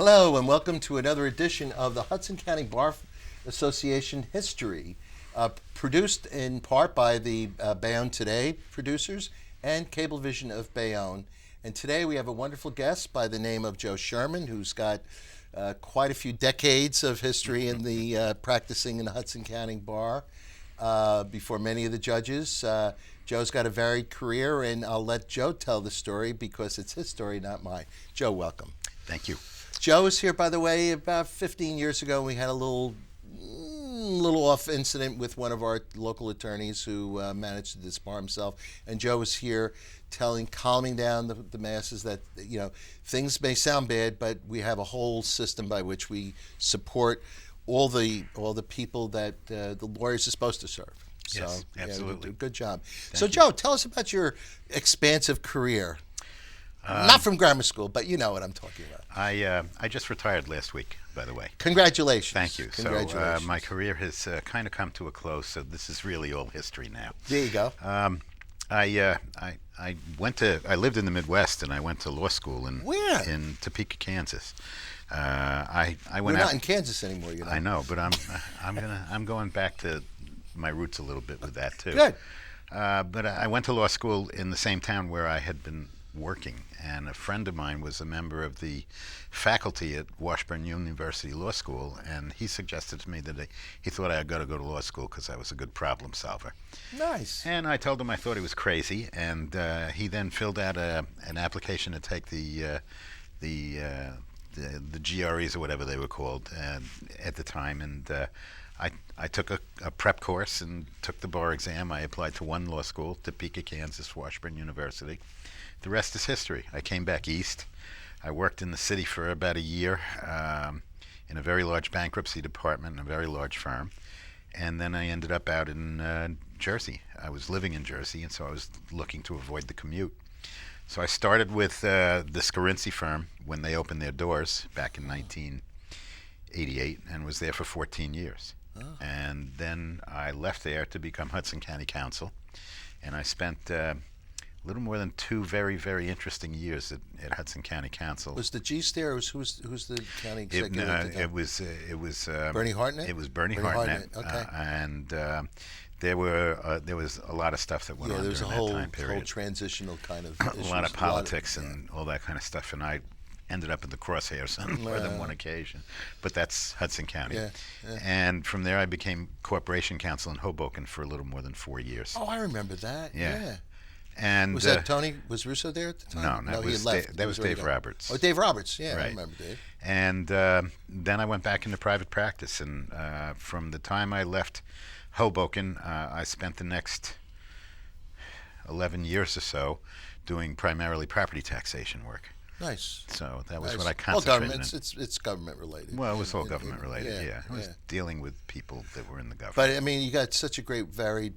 Hello, and welcome to another edition of the Hudson County Bar Association History, produced in part by the Bayonne Today producers and Cablevision of Bayonne. And today we have a wonderful guest by the name of Joe Sherman, who's got quite a few decades of history in the practicing in the Hudson County Bar before many of the judges. Joe's got a varied career, and I'll let Joe tell the story because it's his story, not mine. Joe, welcome. Thank you. Joe was here, by the way, about 15 years ago. We had a little off incident with one of our local attorneys who managed to disbar himself. And Joe was here calming down the masses that, things may sound bad, but we have a whole system by which we support all the people that the lawyers are supposed to serve. So, yes, absolutely. Good job. Thank you. Joe, tell us about your expansive career. Not from grammar school, but you know what I'm talking about. I just retired last week, by the way. Congratulations. Thank you. Congratulations. So my career has kind of come to a close, so this is really all history now. There you go. I lived in the Midwest, and I went to law school in Topeka, Kansas. I went We're out. not in Kansas anymore, you know. I know, but I'm going back to my roots a little bit with that too. Good. But I went to law school in the same town where I had been working, and a friend of mine was a member of the faculty at Washburn University Law School, and he suggested to me that he thought I got to go to law school because I was a good problem solver. Nice. And I told him I thought he was crazy, and he then filled out an application to take the GREs or whatever they were called at the time, and I took a prep course and took the bar exam. I applied to one law school, Topeka, Kansas, Washburn University. The rest is history. I came back east. I worked in the city for about a year in a very large bankruptcy department in a very large firm. And then I ended up out in Jersey. I was living in Jersey, and so I was looking to avoid the commute. So I started with the Scarinci firm when they opened their doors back in 1988 and was there for 14 years. Oh. And then I left there to become Hudson County Counsel, and I spent a little more than 2 very, very interesting years at Hudson County Council. Was the G there? Who's the county executive? It was Bernie Hartnett. It was Bernie Hartnett. Okay. And there was a lot of stuff that went on during that time period. There was a whole transitional kind of a lot of politics and all that kind of stuff, and I ended up in the crosshairs on more than one occasion. But that's Hudson County. Yeah. And from there I became corporation counsel in Hoboken for a little more than 4 years. Oh, I remember that. Yeah. And was that Tony? Was Russo there at the time? No, he had left. That was Dave Roberts. Oh, Dave Roberts. Yeah, right. I remember Dave. And then I went back into private practice, and from the time I left Hoboken, I spent the next 11 years or so doing primarily property taxation work. Nice. So that was what I concentrated on. It's government related. Well, it was all government related. Yeah. I was dealing with people that were in the government. But I mean, you got such a great varied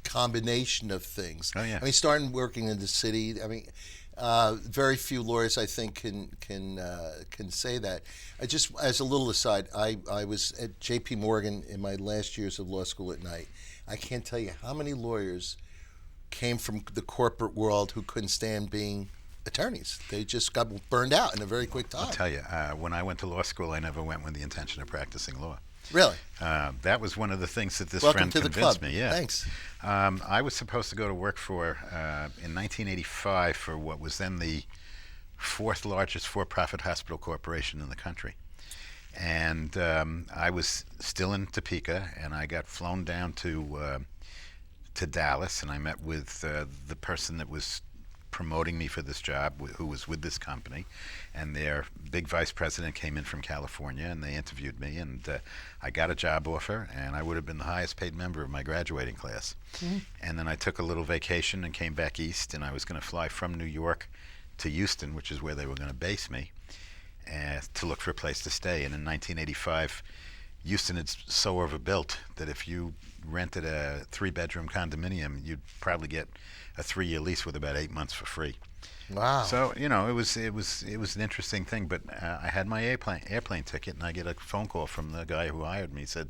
combination of things. Oh yeah. I mean, starting working in the city. I mean, very few lawyers, I think, can say that. I just, as a little aside, I was at J.P. Morgan in my last years of law school at night. I can't tell you how many lawyers came from the corporate world who couldn't stand being attorneys. They just got burned out in a very quick time. I'll tell you, when I went to law school, I never went with the intention of practicing law. Really? That was one of the things that this Welcome friend to convinced the club. me. Yeah. Thanks. I was supposed to go to work for, in 1985, for what was then the 4th largest for-profit hospital corporation in the country. And I was still in Topeka, and I got flown down to Dallas, and I met with the person that was promoting me for this job, who was with this company, and their big vice president came in from California, and they interviewed me, and I got a job offer, and I would have been the highest paid member of my graduating class. Mm-hmm. And then I took a little vacation and came back east, and I was going to fly from New York to Houston, which is where they were going to base me, to look for a place to stay. And in 1985, Houston is so overbuilt that if you rented a 3-bedroom condominium, you'd probably get a 3-year lease with about 8 months for free. Wow. So it was an interesting thing. But I had my airplane ticket, and I get a phone call from the guy who hired me. He said,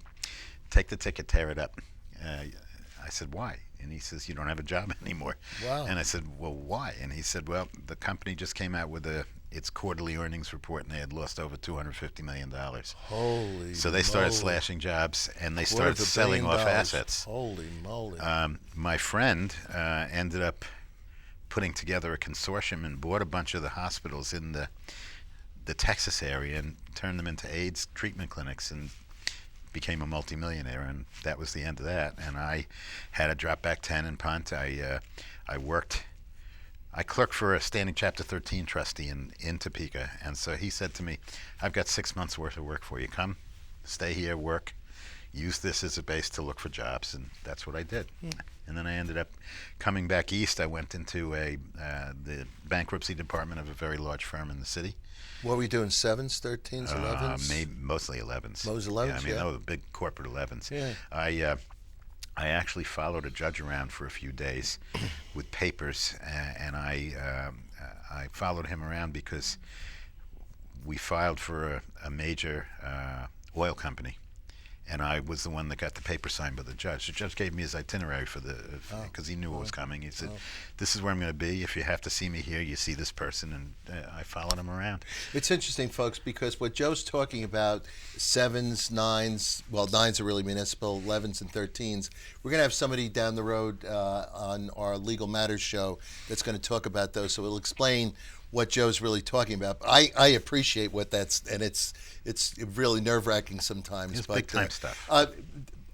"Take the ticket, tear it up." I said, "Why?" And he says, "You don't have a job anymore." Wow. And I said, "Well, why?" And he said, "Well, the company just came out with a its quarterly earnings report, and they had lost over $250 million. Holy So they started moly. slashing jobs, and they Quarter started of a selling billion off dollars. assets. Holy moly. My friend ended up putting together a consortium and bought a bunch of the hospitals in the Texas area and turned them into AIDS treatment clinics, and became a multimillionaire. And that was the end of that. And I had a drop back 10 and punt. I clerked for a standing Chapter 13 trustee in Topeka, and so he said to me, "I've got 6 months worth of work for you. Come, stay here, work, use this as a base to look for jobs," and that's what I did. And then I ended up coming back east. I went into the bankruptcy department of a very large firm in the city. What were you doing? 7s, 13s, 11s? Maybe mostly 11s. Most 11s, I mean, yeah. those were big corporate 11s. Yeah. I actually followed a judge around for a few days with papers, and I followed him around because we filed for a major oil company, and I was the one that got the paper signed by the judge. The judge gave me his itinerary because he knew what was coming. He said, "This is where I'm going to be. If you have to see me here, you see this person," and I followed him around. It's interesting, folks, because what Joe's talking about, 7s, 9s, well, 9s are really municipal, 11s and 13s. We're going to have somebody down the road on our Legal Matters show that's going to talk about those, so it'll explain what Joe's really talking about. I appreciate what that's, and it's really nerve-wracking sometimes. It's but big-time stuff.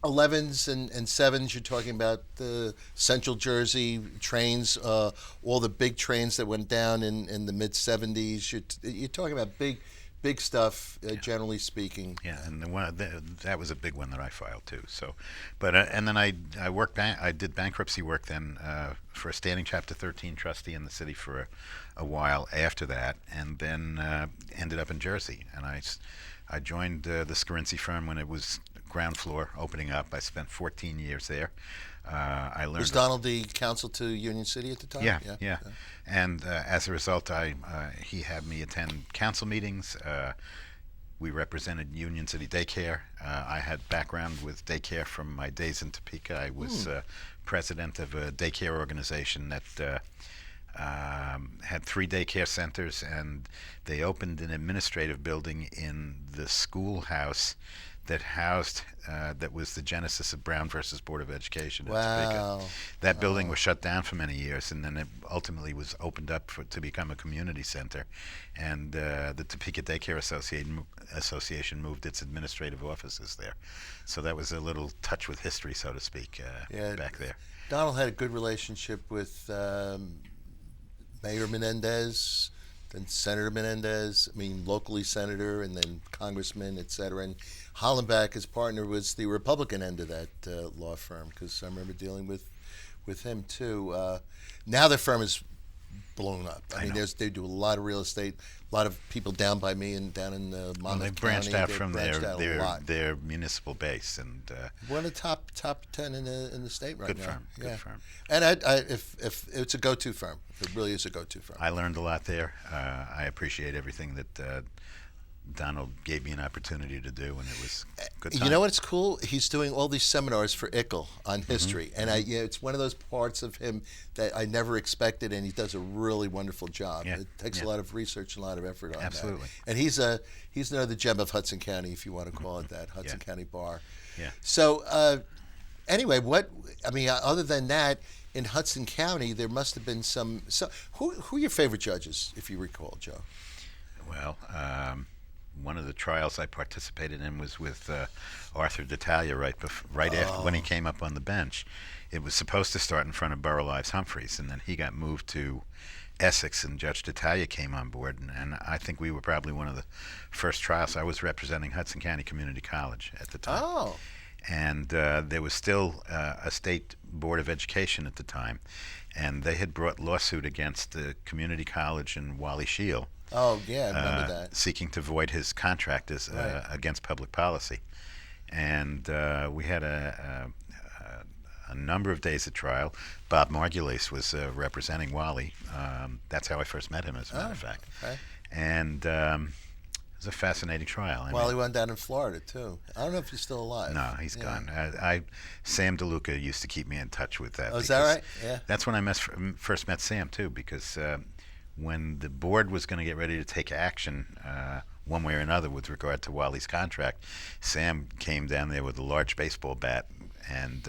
11s and 7s, you're talking about the Central Jersey trains, all the big trains that went down in the mid-70s. You're talking about big stuff, generally speaking. Yeah, and that was a big one that I filed too. So, but and then I did bankruptcy work then for a standing Chapter 13 trustee in the city for a while after that, and then ended up in Jersey. And I joined the Scarinci firm when it was ground floor opening up. I spent 14 years there. I learned. Was Donald the counsel to Union City at the time? Yeah. And as a result, he had me attend council meetings. We represented Union City Daycare. I had background with daycare from my days in Topeka. I was president of a daycare organization that had 3 daycare centers, and they opened an administrative building in the schoolhouse that housed that was the genesis of Brown versus Board of Education in Topeka. That building was shut down for many years, and then it ultimately was opened up to become a community center. And the Topeka Daycare Association moved its administrative offices there. So that was a little touch with history, so to speak, back there. Donald had a good relationship with Mayor Menendez, then Senator Menendez, locally senator, and then congressman, et cetera. And Hollenbach, his partner, was the Republican end of that law firm, because I remember dealing with him too. Now the firm is blown up. I mean, they do a lot of real estate. A lot of people down by me and down in Monmouth County. They've branched out from their municipal base, and one of the top 10 in the state right now. Good firm. And if it's a go-to firm, it really is a go-to firm. I learned a lot there. I appreciate everything that Donald gave me an opportunity to do, and it was good time. You know what's cool? He's doing all these seminars for ICL on history, and it's one of those parts of him that I never expected, and he does a really wonderful job. Yeah. It takes a lot of research and a lot of effort on Absolutely. that. And he's another gem of Hudson County, if you want to call it that, Hudson County Bar. Yeah. So anyway, other than that, in Hudson County, there must have been some. Who are your favorite judges, if you recall, Joe? Well, one of the trials I participated in was with Arthur D'Italia right after when he came up on the bench. It was supposed to start in front of Borough Lives Humphreys, and then he got moved to Essex, and Judge D'Italia came on board, and I think we were probably one of the first trials. I was representing Hudson County Community College at the time. Oh. And there was still a state board of education at the time, and they had brought lawsuit against the community college and Wally Scheel. Oh, yeah, I remember that. Seeking to void his contract against public policy. And we had a number of days of trial. Bob Margulies was representing Wally. That's how I first met him, as a matter of fact. Okay. And it was a fascinating trial. Wally went down in Florida, too. I don't know if he's still alive. No, he's gone. Sam DeLuca used to keep me in touch with that. Oh, is that right? Yeah. That's when I first met Sam, too, because when the board was going to get ready to take action one way or another with regard to Wally's contract, Sam came down there with a large baseball bat and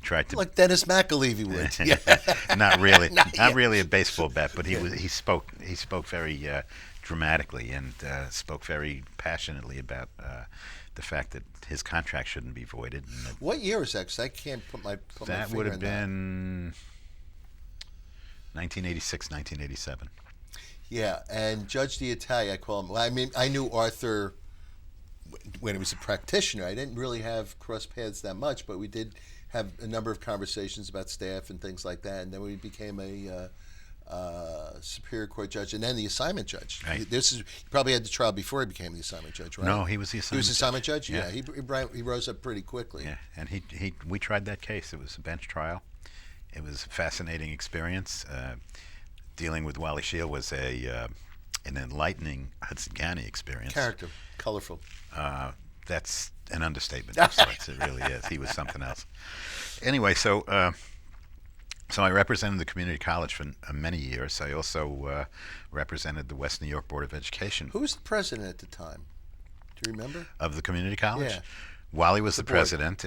tried to Like Dennis McAlevey would. Yeah. not really, Not not yet. really a baseball bat, but he spoke very dramatically and spoke very passionately about the fact that his contract shouldn't be voided. And What year was that? 'Cause I can't put my that finger would have on that. been 1986, 1987. Yeah, and Judge D'Italia, I call him. Well, I mean, I knew Arthur when he was a practitioner. I didn't really have cross paths that much, but we did have a number of conversations about staff and things like that. And then we became a Superior Court judge, and then the assignment judge. Right. He probably had the trial before he became the assignment judge, right? No, he was the He was the assignment assignment judge. Yeah, he rose up pretty quickly. Yeah, and we tried that case. It was a bench trial. It was a fascinating experience. Dealing with Wally Shield was an enlightening Hudson County experience. Character, colorful. That's an understatement of sorts. It really is. He was something else. Anyway, so I represented the community college for many years. I also represented the West New York Board of Education. Who was the president at the time? Do you remember? Of the community college? Yeah. Wally was the board. president.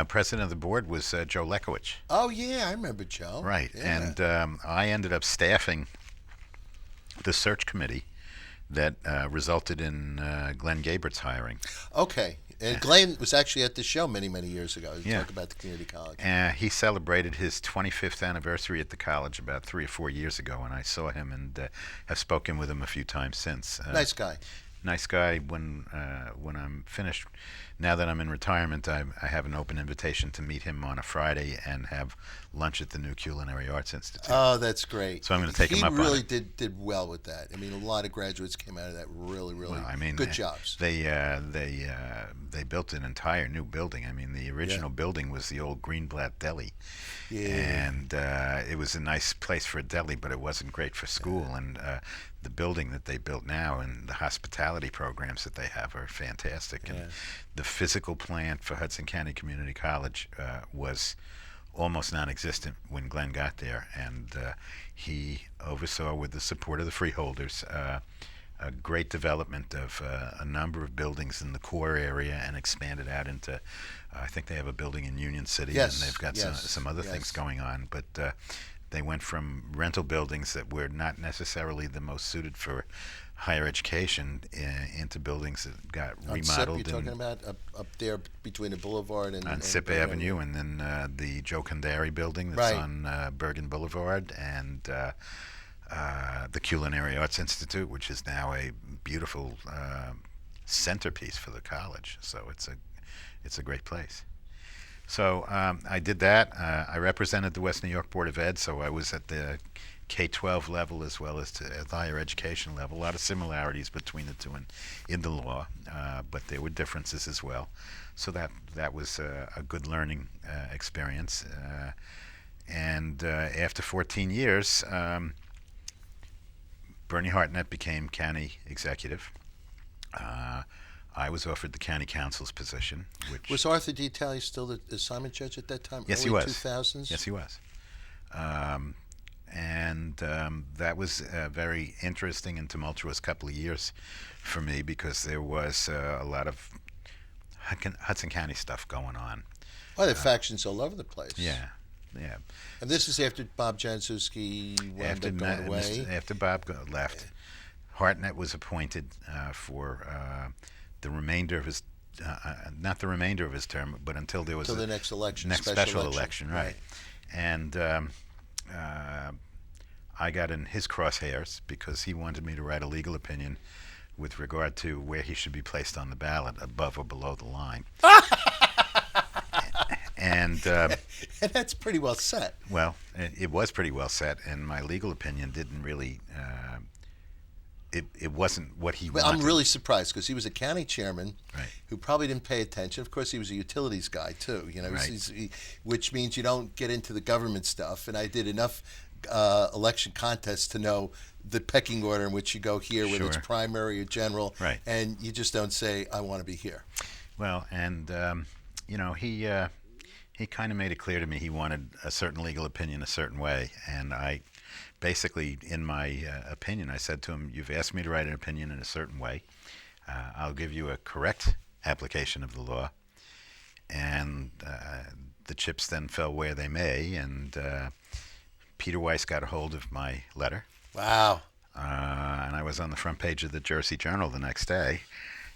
President of the board was Joe Lekowicz. Oh yeah, I remember Joe. Right, Yeah. and I ended up staffing the search committee that resulted in Glenn Gabert's hiring. Okay. And Glenn was actually at the show many, many years ago to Yeah. talk about the community college. He celebrated his 25th anniversary at the college about 3 or 4 years ago, and I saw him and have spoken with him a few times since. Nice guy. Nice guy. When I'm finished, now that I'm in retirement, I have an open invitation to meet him on a Friday and have lunch at the New Culinary Arts Institute. Oh, that's great. So I'm going to take him up on He really it. did well with that. I mean, a lot of graduates came out of that really, really Well, I mean, good jobs. They built an entire new building. I mean, the original building was the old Greenblatt Deli, Yeah. and it was a nice place for a deli, but it wasn't great for school. And the building that they built now and the hospitality programs that they have are fantastic. And the physical plant for Hudson County Community College was almost non-existent when Glenn got there, and he oversaw, with the support of the freeholders, a great development of a number of buildings in the core area and expanded out into, I think they have a building in Union City, Yes, and they've got yes, some other yes. things going on, but they went from rental buildings that were not necessarily the most suited for higher education into buildings that got On SIP, remodeled you're talking about up there between the boulevard and on SIP Bergen Avenue, and then the Joe Condari building that's Right. on Bergen Boulevard, and the Culinary Arts Institute, which is now a beautiful centerpiece for the college. So it's a great place. So I did that. I represented the West New York Board of Ed, so I was at the K-12 level as well as at the higher education level. A lot of similarities between the two in the law, but there were differences as well. So that was a good learning experience. And after 14 years, Bernie Hartnett became county executive. I was offered the county council's position, which Was Arthur D'Italia still the assignment judge at that time? Yes, he Early was. 2000s? Yes, he was. And that was a very interesting and tumultuous couple of years for me, because there was a lot of Hudson County stuff going on. Oh, there are factions all over the place. Yeah. And this is after Bob Jankowski wound up going away. After Bob left, Hartnett was appointed for the remainder of his, not the remainder of his term, but until there was Till the next election, next special election, right? And I got in his crosshairs because he wanted me to write a legal opinion with regard to where he should be placed on the ballot, above or below the line. And And that's pretty well set. well, it was pretty well set, and my legal opinion didn't really. It wasn't what he But wanted. I'm really surprised because he was a county chairman Right. who probably didn't pay attention. Of course, he was a utilities guy too, you know, Right. which means you don't get into the government stuff. And I did enough election contests to know the pecking order in which you go here, whether it's Sure. primary or general, Right. and you just don't say, I want to be here. Well, and he he kind of made it clear to me he wanted a certain legal opinion a certain way, and I basically, in my opinion, I said to him, "You've asked me to write an opinion in a certain way. I'll give you a correct application of the law." And the chips then fell where they may, and Peter Weiss got a hold of my letter. Wow. And I was on the front page of the Jersey Journal the next day,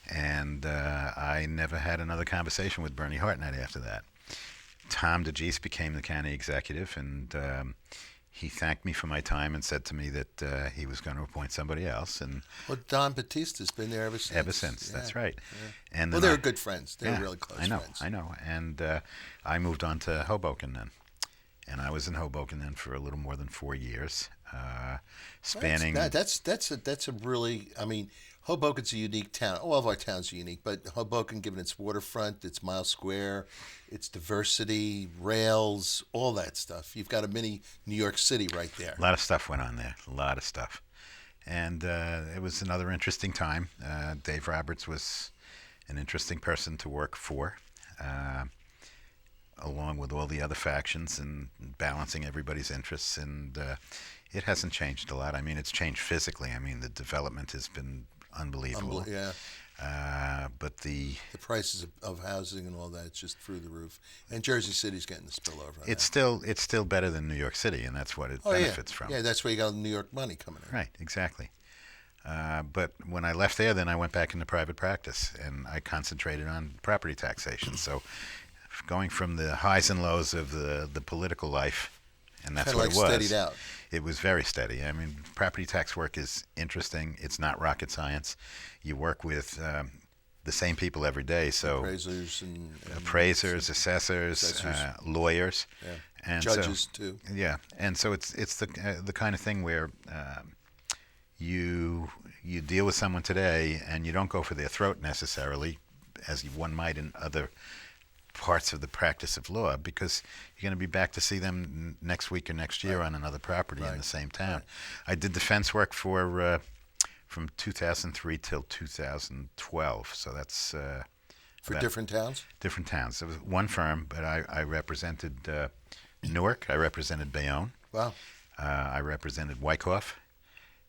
and I never had another conversation with Bernie Hartnett after that. Tom DeGeese became the county executive, and he thanked me for my time and said to me that he was going to appoint somebody else. And Well, Don Batista's been there ever since. ever since, that's right. Yeah. And Well, then they were good friends. They were really close friends. I know. And I moved on to Hoboken then. And I was in Hoboken then for a little more than 4 years, spanning. That's a really, I mean, Hoboken's a unique town. All of our towns are unique, but Hoboken, given its waterfront, its mile square, its diversity, rails, all that stuff. You've got a mini New York City right there. A lot of stuff went on there, a lot of stuff. And it was another interesting time. Dave Roberts was an interesting person to work for, along with all the other factions and balancing everybody's interests. And it hasn't changed a lot. I mean, it's changed physically. I mean, the development has been unbelievable. Yeah. But the prices of housing and all that, it's just through the roof. And Jersey City's getting the spillover. It's still better than New York City, and that's what it benefits from. Yeah, that's where you got New York money coming in. Right, exactly. But when I left there, then I went back into private practice, and I concentrated on property taxation. So going from the highs and lows of the political life, and that's what it was. Steadied out. It was very steady. I mean, property tax work is interesting. It's not rocket science. You work with the same people every day. So appraisers and assessors, lawyers, and judges too. Yeah, and so it's the kind of thing where you deal with someone today, and you don't go for their throat necessarily, as one might in other parts of the practice of law, because you're going to be back to see them next week or next year on another property in the same town. Right. I did defense work for from 2003 till 2012, so that's for different towns. Different towns. It was one firm, but I represented Newark. I represented Bayonne. Wow. I represented Wyckoff,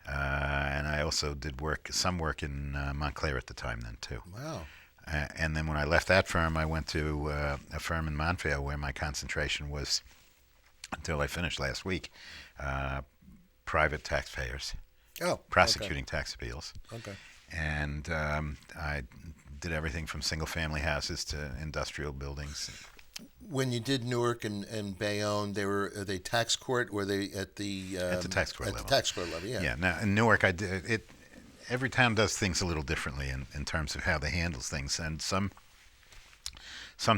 and I also did some work in Montclair at the time then too. Wow. And then when I left that firm, I went to a firm in Montvale where my concentration was, until I finished last week, private taxpayers. Prosecuting tax appeals. Okay. And I did everything from single-family houses to industrial buildings. When you did Newark and Bayonne, are they tax court? Or were they at the tax court level? At the tax court level, yeah. Yeah. Now in Newark, I did it. Every town does things a little differently in terms of how they handle things, and some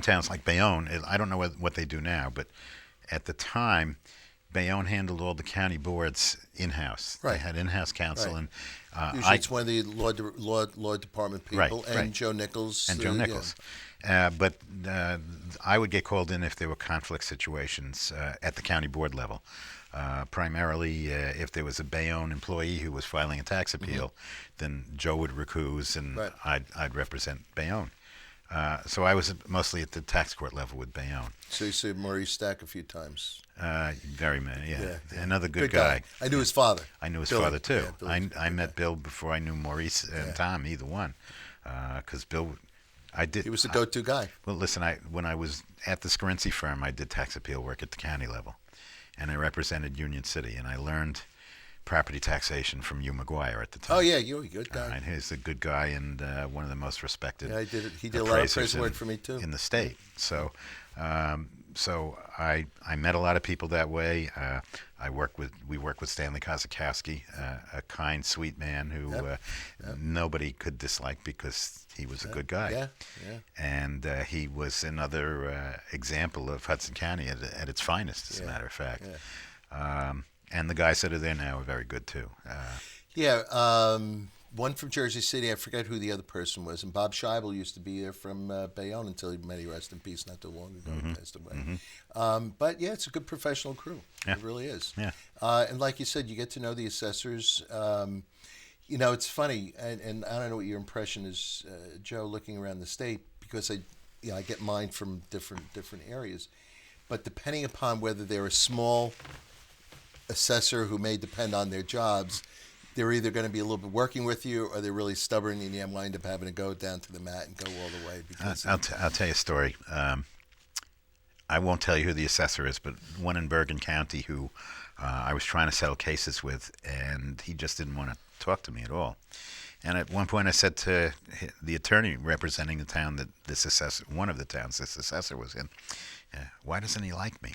towns like Bayonne, I don't know what they do now, but at the time, Bayonne handled all the county boards in-house. Right. They had in-house counsel, Right. and usually it's one of the law department people, right. Joe Nichols. And Joe Nichols. Yeah. But I would get called in if there were conflict situations at the county board level. Primarily, if there was a Bayonne employee who was filing a tax appeal, then Joe would recuse, and Right. I'd represent Bayonne. So I was mostly at the tax court level with Bayonne. So you see Maurice Stack a few times. Very many, yeah. Yeah. Another good guy. I knew his father. I knew his Billy. father too. Yeah, I met Bill before I knew Maurice and Tom, either one, because Bill. He was the go-to guy. Well, listen, when I was at the Scarinci firm, I did tax appeal work at the county level, and I represented Union City, and I learned property taxation from Hugh McGuire at the time. Oh yeah, you're a good guy. He's a good guy and one of the most respected. Yeah, he did a lot of appraisal work for me too in the state. So, I met a lot of people that way. We worked with Stanley Kozakowski, a kind, sweet man who nobody could dislike because he was a good guy. Yeah, yeah. And he was another example of Hudson County at its finest, as a matter of fact. Yeah. And the guys that are there now are very good too. One from Jersey City, I forget who the other person was, and Bob Scheibel used to be there from Bayonne until he may rest in peace not too long ago. He passed away. But yeah, it's a good professional crew. Yeah. It really is. Yeah. And like you said, you get to know the assessors. You know, it's funny, and I don't know what your impression is, Joe, looking around the state, because I get mine from different areas, but depending upon whether they're a small assessor who may depend on their jobs, they're either going to be a little bit working with you, or they're really stubborn, and you wind up having to go down to the mat and go all the way. Because I'll tell you a story. I won't tell you who the assessor is, but one in Bergen County who I was trying to settle cases with, and he just didn't want to talk to me at all. And at one point I said to the attorney representing the town that this assessor, one of the towns this assessor was in, why doesn't he like me?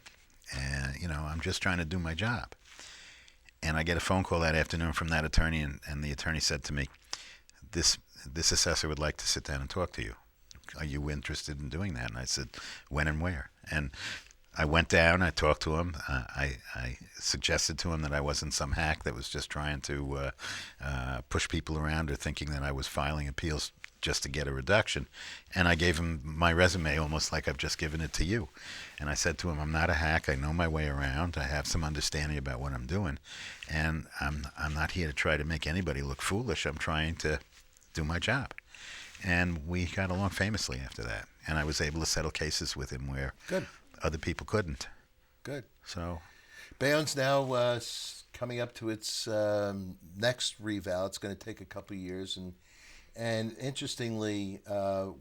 And, I'm just trying to do my job. And I get a phone call that afternoon from that attorney, and the attorney said to me, this assessor would like to sit down and talk to you. Are you interested in doing that? And I said, when and where? And I went down, I talked to him, I suggested to him that I wasn't some hack that was just trying to push people around or thinking that I was filing appeals just to get a reduction. And I gave him my resume almost like I've just given it to you. And I said to him, I'm not a hack, I know my way around, I have some understanding about what I'm doing, and I'm not here to try to make anybody look foolish, I'm trying to do my job. And we got along famously after that. And I was able to settle cases with him where Good. other people couldn't. Good. So Bayonne's now coming up to its next reval. It's going to take a couple of years, and interestingly,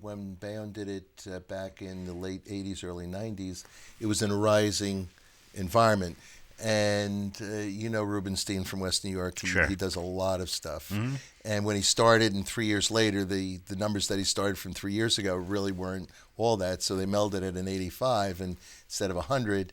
when Bayonne did it back in the late '80s, early '90s, it was in a rising environment. And Rubenstein from West New York, Sure. he does a lot of stuff. Mm-hmm. And when he started, and 3 years later, the numbers that he started from 3 years ago really weren't all that. So they melded it in 85 and instead of 100.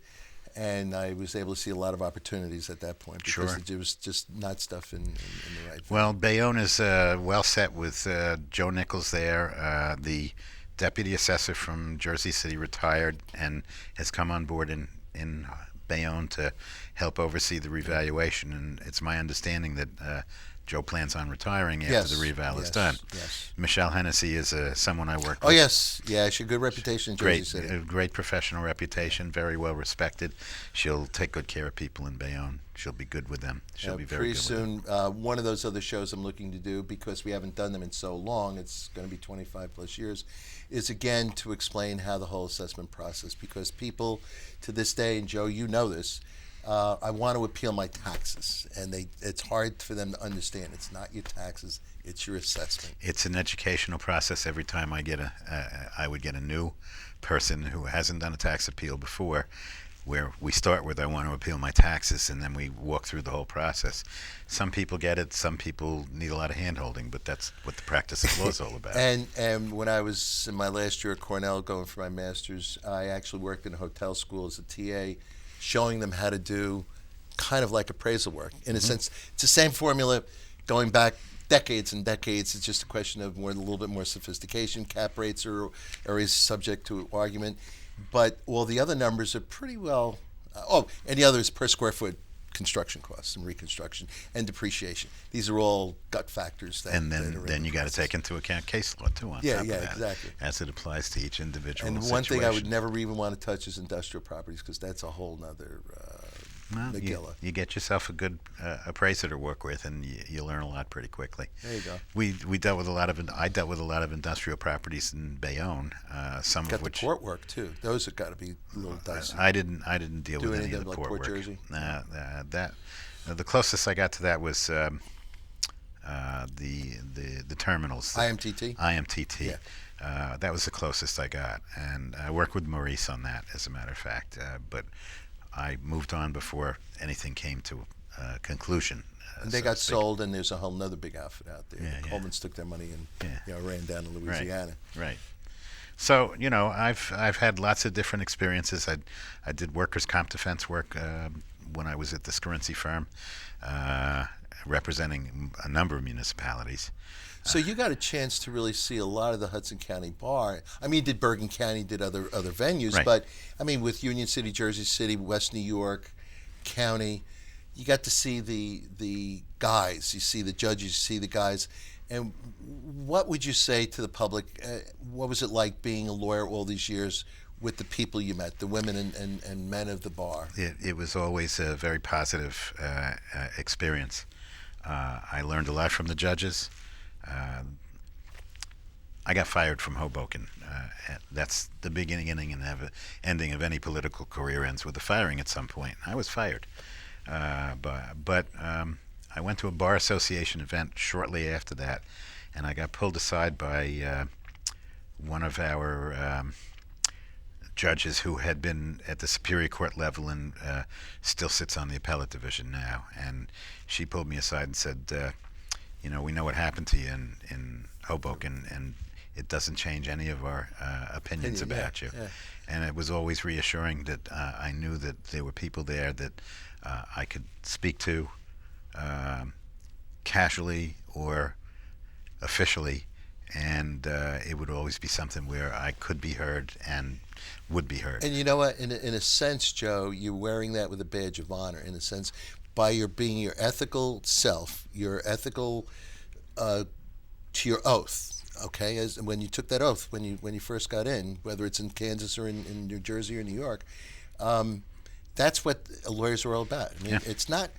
And I was able to see a lot of opportunities at that point because Sure. it was just not stuff in the right. Well, Bayonne is well set with Joe Nichols there. The deputy assessor from Jersey City retired and has come on board in Bayonne to help oversee the revaluation. And it's my understanding that Joe plans on retiring after the reval is done. Yes. Michelle Hennessy is someone I work with. Oh, yes. Yeah, she has a good reputation in Jersey City. A great professional reputation, very well respected. She'll take good care of people in Bayonne. She'll be good with them. She'll be very pretty good soon. with them. One of those other shows I'm looking to do, because we haven't done them in so long, it's going to be 25 plus years, is again to explain how the whole assessment process, because people to this day, and Joe, you know this, I want to appeal my taxes, and it's hard for them to understand. It's not your taxes, it's your assessment. It's an educational process. Every time I would get a new person who hasn't done a tax appeal before, where we start with, I want to appeal my taxes, and then we walk through the whole process. Some people get it, some people need a lot of hand-holding, but that's what the practice of law is all about. And when I was in my last year at Cornell going for my master's, I actually worked in a hotel school as a TA, showing them how to do kind of like appraisal work. In a sense, it's the same formula going back decades and decades. It's just a question of a little bit more sophistication. Cap rates are always subject to argument. But all the other numbers are pretty well. And the other is per square foot construction costs and reconstruction and depreciation. These are all gut factors. And then you got to take into account case law too on top of that, exactly. as it applies to each individual And situation. one thing I would never even want to touch is industrial properties, because that's a whole nother megillah. You get yourself a good appraiser to work with, and you learn a lot pretty quickly. There you go. I dealt with a lot of industrial properties in Bayonne, some Got of which the port work too. Those have got to be a little dicey. I didn't deal Do with any anything of the like port Port work. Jersey? The closest I got to that was the terminals. IMTT? IMTT. Yeah. That was the closest I got, and I worked with Maurice on that, as a matter of fact. But I moved on before anything came to conclusion. And they so got to speak. sold, and there's a whole other big outfit out there. Yeah, The yeah. Colemans took their money and Yeah. ran down to Louisiana. Right. So I've had lots of different experiences. I did workers' comp defense work when I was at the Scarinci firm, representing a number of municipalities. So you got a chance to really see a lot of the Hudson County Bar. I mean, you did Bergen County, did other venues, Right. but I mean, with Union City, Jersey City, West New York County, you got to see the guys. You see the judges, you see the guys. And what would you say to the public? What was it like being a lawyer all these years with the people you met, the women and men of the bar? It was always a very positive experience. I learned a lot from the judges. I got fired from Hoboken. That's the beginning and ending of any political career ends with a firing at some point. I was fired. But I went to a bar association event shortly after that, and I got pulled aside by one of our judges who had been at the Superior Court level and still sits on the appellate division now. And she pulled me aside and said, we know what happened to you in Hoboken, and it doesn't change any of our opinions about you. Yeah. And it was always reassuring that I knew that there were people there that I could speak to casually or officially, and it would always be something where I could be heard and would be heard. And you know what? In a sense, Joe, you're wearing that with a badge of honor. In a sense, by your being your ethical self, your ethical to your oath. Okay, as when you took that oath when you first got in, whether it's in Kansas or in New Jersey or New York, that's what lawyers are all about. I mean, Yeah. it's not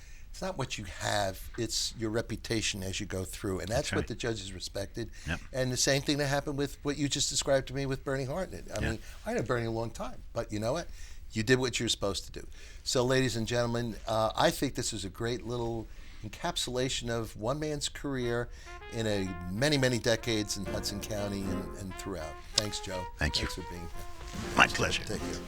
what you have; it's your reputation as you go through, and that's right. what the judges respected. Yep. And the same thing that happened with what you just described to me with Bernie Hartnett. I Yeah. mean, I know Bernie a long time, but you know what? You did what you were supposed to do. So, ladies and gentlemen, I think this is a great little encapsulation of one man's career in a many decades in Hudson County and throughout. Thanks, Joe. Thank you. Thanks for being here. My pleasure. Take care.